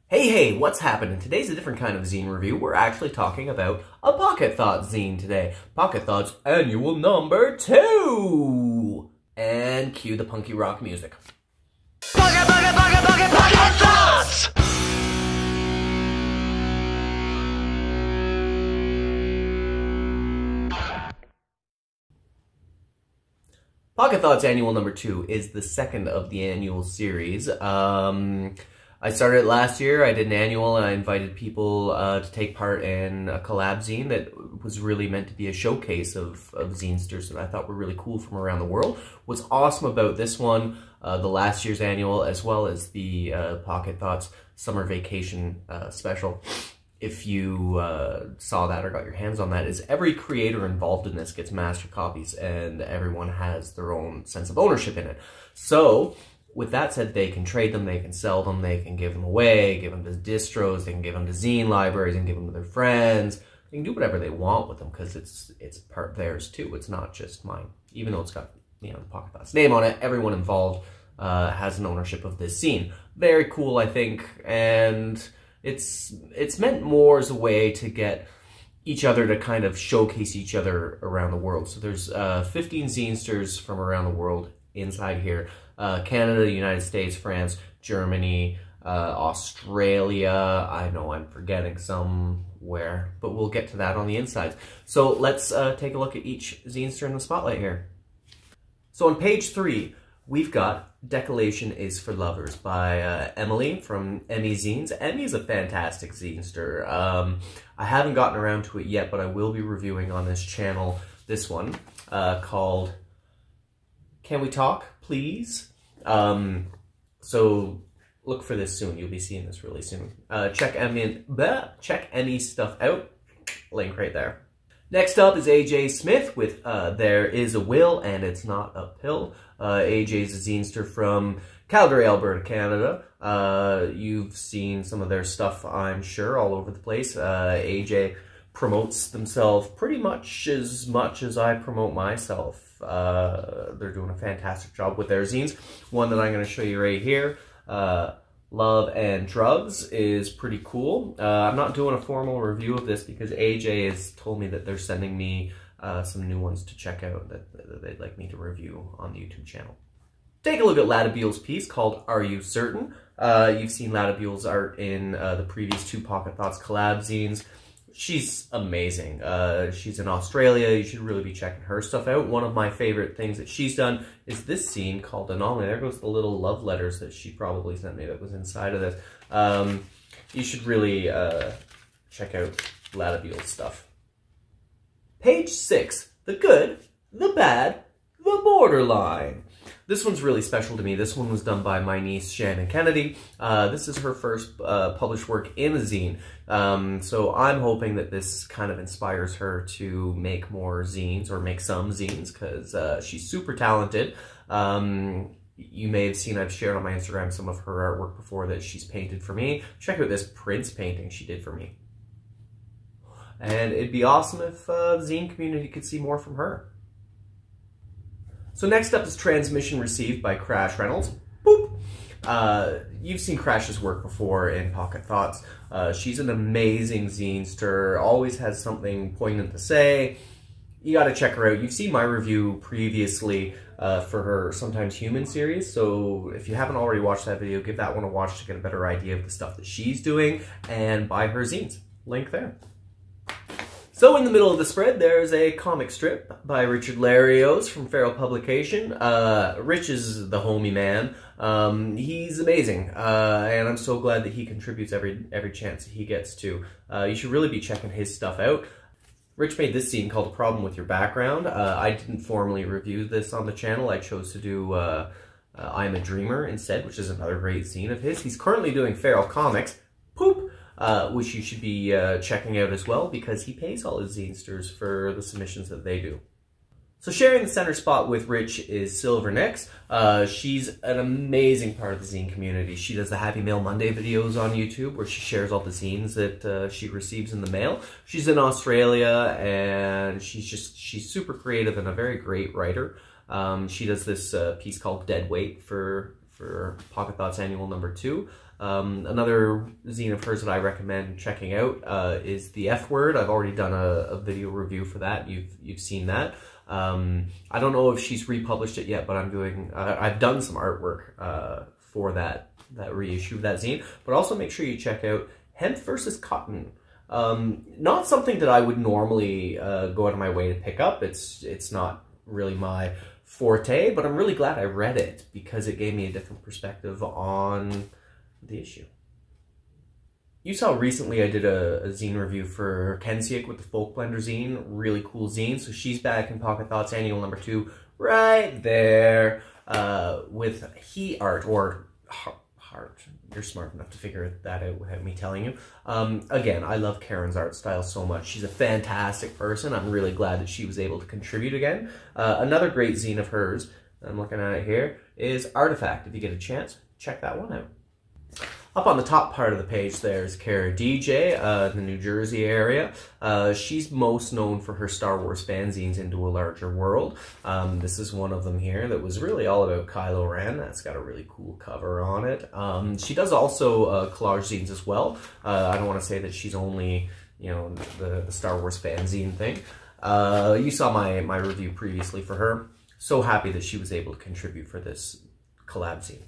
Hey, what's happening? Today's a different kind of zine review. We're actually talking about a Pocket Thoughts zine today. Pocket Thoughts Annual Number 2! And cue the punky rock music. Pocket Thoughts! Pocket Thoughts Annual Number 2 is the second of the annual series. I started it last year. I did an annual and I invited people to take part in a collab zine that was really meant to be a showcase of zinesters that I thought were really cool from around the world. What's awesome about this one, the last year's annual, as well as the Pocket Thoughts Summer Vacation special, if you saw that or got your hands on that, is every creator involved in this gets master copies and everyone has their own sense of ownership in it. So, with that said, they can trade them, they can sell them, they can give them away, give them to distros, they can give them to zine libraries and give them to their friends. They can do whatever they want with them because it's part theirs too. It's not just mine. Even though it's got, you know, the Pocket Thoughts name on it, everyone involved has an ownership of this zine. Very cool, I think, and it's meant more as a way to get each other to kind of showcase each other around the world. So there's 15 zinesters from around the world inside here. Canada, the United States, France, Germany, Australia. I know I'm forgetting somewhere, but we'll get to that on the insides. So let's take a look at each zinester in the spotlight here. So on page 3, we've got Decolation is for Lovers by Emily from Emmy Zines. Emmy's a fantastic zinester. I haven't gotten around to it yet, but I will be reviewing on this channel this one called Can We Talk, Please? So look for this soon. You'll be seeing this really soon. Check Emmy's stuff out. Link right there. Next up is AJ Smith with There Is a Will and It's Not Uphill. AJ's a zinester from Calgary, Alberta, Canada. You've seen some of their stuff, I'm sure, all over the place. AJ promotes themselves pretty much as I promote myself. They're doing a fantastic job with their zines. One that I'm going to show you right here, Love and Drugs, is pretty cool. I'm not doing a formal review of this because AJ has told me that they're sending me some new ones to check out that they'd like me to review on the YouTube channel. Take a look at Latta Beal's piece called Are You Certain? You've seen Latta Beal's art in the previous 2 Pocket Thoughts collab zines. She's amazing. She's in Australia. You should really be checking her stuff out. One of my favorite things that she's done is this zine called Anomaly. There goes the little love letters that she probably sent me that was inside of this. You should really check out Latta Beal's stuff. Page 6. The Good, the Bad, the Borderline. This one's really special to me. This one was done by my niece, Shannon Kennedy. This is her first published work in a zine. So I'm hoping that this kind of inspires her to make more zines, or make some zines, because she's super talented. You may have seen, I've shared on my Instagram some of her artwork before that she's painted for me. Check out this Prince painting she did for me. And it'd be awesome if the zine community could see more from her. So next up is Transmission Received by Reynolds. Boop! You've seen Crash's work before in Pocket Thoughts. She's an amazing zinester, always has something poignant to say. You gotta check her out. You've seen my review previously for her Sometimes Human series, so if you haven't already watched that video, give that one a watch to get a better idea of the stuff that she's doing, and buy her zines. Link there. So in the middle of the spread, there's a comic strip by Richard Larios from Feral Publication. Rich is the homie man. He's amazing, and I'm so glad that he contributes every chance he gets to. You should really be checking his stuff out. Rich made this zine called A Problem With Your Background. I didn't formally review this on the channel. I chose to do I'm a Dreamer instead, which is another great zine of his. He's currently doing Feral Comics. Poop! Which you should be checking out as well, because he pays all his zinesters for the submissions that they do. So sharing the center spot with Rich is Silver Nix. She's an amazing part of the zine community. She does the Happy Mail Monday videos on YouTube where she shares all the zines that she receives in the mail. She's in Australia and she's super creative and a very great writer. She does this piece called Dead Weight for for Pocket Thoughts Annual number 2. Another zine of hers that I recommend checking out is The F Word. I've already done a video review for that. You've seen that. I don't know if she's republished it yet, but I've done some artwork for that reissue of that zine. But also make sure you check out Hemp versus Cotton. Not something that I would normally go out of my way to pick up. It's not really my forte, but I'm really glad I read it because it gave me a different perspective on the issue. You saw recently I did a zine review for Kenzi Ik with the Folk Blender zine. Really cool zine. So she's back in Pocket Thoughts Annual number 2 right there with he art or heart. You're smart enough to figure that out without me telling you. Again, I love Karen's art style so much. She's a fantastic person. I'm really glad that she was able to contribute again. Another great zine of hers, I'm looking at it here, is Artifact. If you get a chance, check that one out. Up on the top part of the page there is Kara DJ, the New Jersey area. She's most known for her Star Wars fanzines Into a Larger World. This is one of them here that was really all about Kylo Ren. That's got a really cool cover on it. She does also collage zines as well. I don't want to say that she's only, you know, the Star Wars fanzine thing. You saw my review previously for her. So happy that she was able to contribute for this collab zine.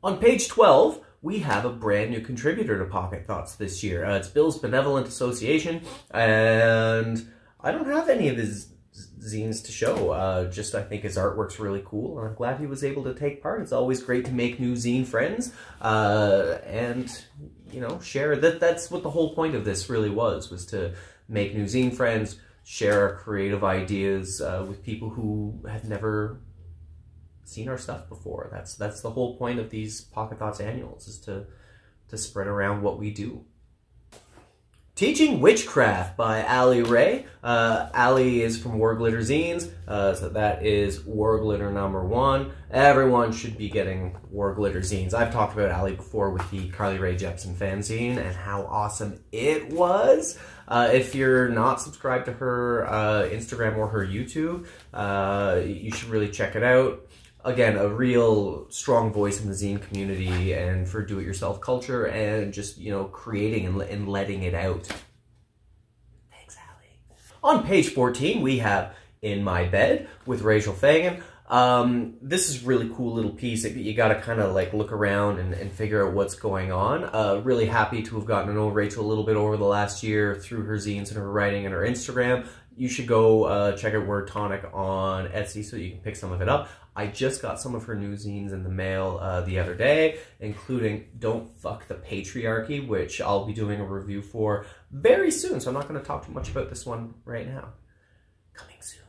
On page 12, we have a brand new contributor to Pocket Thoughts this year. It's Bill's Benevolent Association, and I don't have any of his zines to show. Just I think his artwork's really cool, and I'm glad he was able to take part. It's always great to make new zine friends, and, you know, share. That's what the whole point of this really was to make new zine friends, share our creative ideas with people who have never seen our stuff before. That's the whole point of these Pocket Thoughts annuals, is to spread around what we do. Teaching Witchcraft by Ali Ray. Ali is from War Glitter Zines, so that is War Glitter number 1. Everyone should be getting War Glitter Zines. I've talked about Ali before with the Carly Rae Jepsen fanzine and how awesome it was. If you're not subscribed to her Instagram or her YouTube, you should really check it out. Again, a real strong voice in the zine community and for do-it-yourself culture and just, you know, creating and letting it out. Thanks, Ali. On page 14, we have In My Bed with Rachel Fagan. This is a really cool little piece. You gotta kind of like look around and figure out what's going on. Really happy to have gotten to know Rachel a little bit over the last year through her zines and her writing and her Instagram. You should go check out Word Tonic on Etsy so you can pick some of it up. I just got some of her new zines in the mail the other day, including Don't Fuck the Patriarchy, which I'll be doing a review for very soon, so I'm not going to talk too much about this one right now. Coming soon.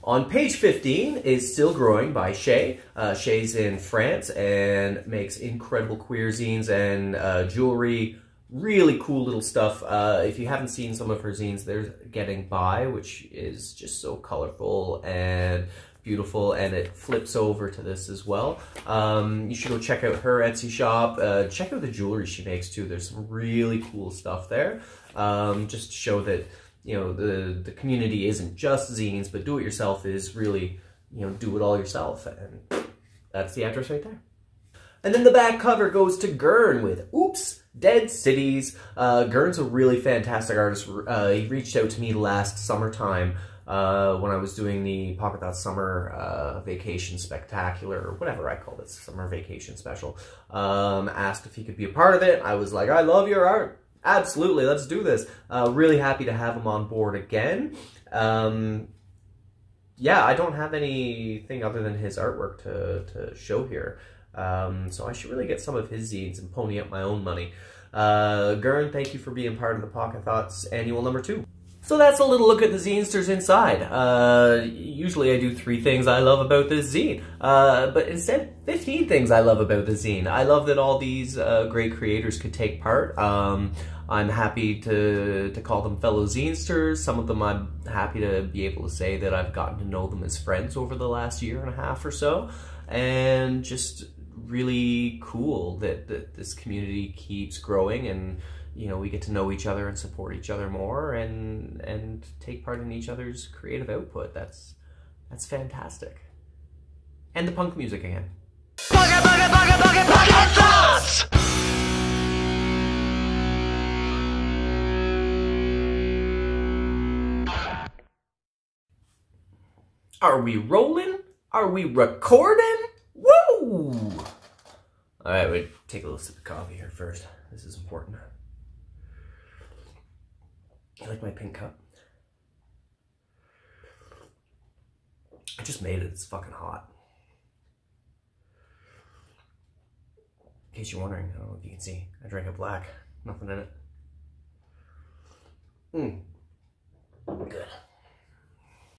On page 15 is Still Growing by Shay. Shay's in France and makes incredible queer zines and jewelry. Really cool little stuff. If you haven't seen some of her zines, there's Getting By, which is just so colorful and beautiful, and it flips over to this as well. You should go check out her Etsy shop. Check out the jewelry she makes too. There's some really cool stuff there. Just to show that, you know, the community isn't just zines, but do-it-yourself is really, you know, do it all yourself, and that's the address right there. And then the back cover goes to Gern with Oops, Dead Cities. Gern's a really fantastic artist. He reached out to me last summertime when I was doing the Pocket Thoughts Summer Vacation Spectacular, or whatever I called it, Summer Vacation Special. Asked if he could be a part of it. I was like, I love your art. Absolutely, let's do this. Really happy to have him on board again. Yeah, I don't have anything other than his artwork to show here. So I should really get some of his zines and pony up my own money. Gern, thank you for being part of the Pocket Thoughts Annual number 2. So that's a little look at the zinesters inside. Usually I do 3 things I love about this zine, but instead 15 things I love about the zine. I love that all these great creators could take part. I'm happy to call them fellow zinesters. Some of them I'm happy to be able to say that I've gotten to know them as friends over the last year and a half or so. And just really cool that this community keeps growing, and you know, we get to know each other and support each other more and take part in each other's creative output. That's fantastic. And the punk music again. Pocket Thoughts! Are we rolling? Are we recording? Woo! Alright, we take a little sip of coffee here first. This is important. You like my pink cup? I just made it. It's fucking hot. In case you're wondering, I don't know if you can see. I drank it black. Nothing in it. Good.